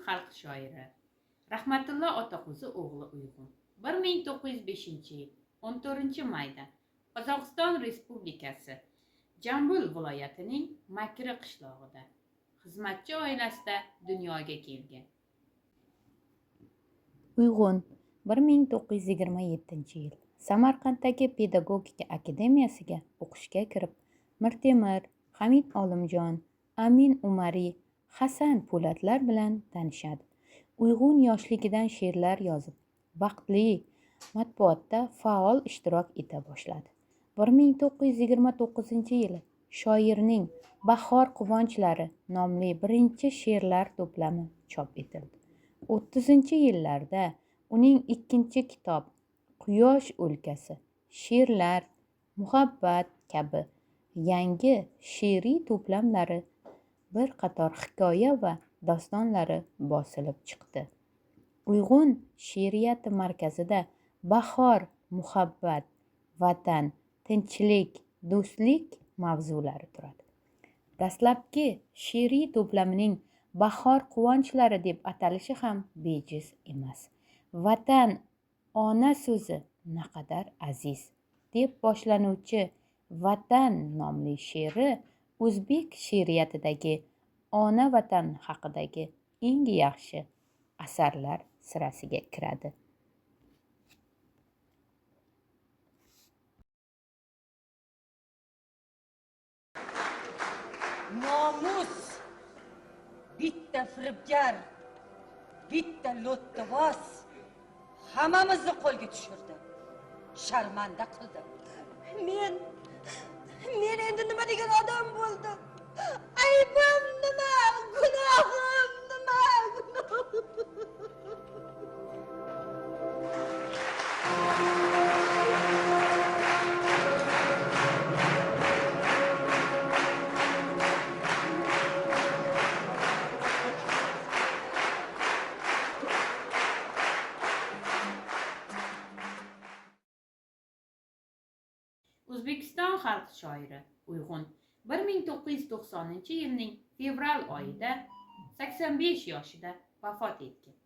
xalq shoiri Rahmatullo Otaqo'zi o'g'li Uyg'un 1905-yil 14-mayda Qozog'iston Respublikasi Jambul viloyatining Makri qishlog'ida xizmatchi oilasida dunyoga kelgan. Uyg'un 1927-yil Samarqanddagi Pedagogika akademiyasiga o'qishga kirib, Mirtemir, Hamid Olimjon, Amin Umariy, Hasan Po'latlar bilan tanishadi. Uyg'un yoshligidan she'rlar yozib, vaqtli matbuotda faol ishtirok eta boshladi. 1929-yili shoirning Bahor quvonchlari nomli birinchi she'rlar to'plami chop etildi. 30-yillarda uning ikkinchi kitob Quyosh o'lkasi, She'rlar, Muhabbat kabi yangi she'riy to'plamlari, bir qator hikoya va dostonlari bosilib chiqdi. Uyg'un she'riyati markazida bahor, muhabbat, vatan, tinchlik, do'stlik mavzulari turadi. Dastlabki she'riy to'plamining Bahor quvonchlari deb atalishi ham bejiz emas. Vatan, ona so'zi naqadar aziz deb boshlanuvchi Vatan nomli she'ri o'zbek she'riyatidagi ona vatan haqidagi eng yaxshi asarlar sirasiga kiradi. Nomus, bitta firibgar, bitta lo'ttivoz hammamizni qo'lga tushirdi, sharmanda qildi. Men endi nima degan odam bo'ldim? Aybim nima? Gunohim nima? O'zbekiston xalq shoiri Uyg'un 1990-yilning fevral oyida 85 yoshida vafot etgan.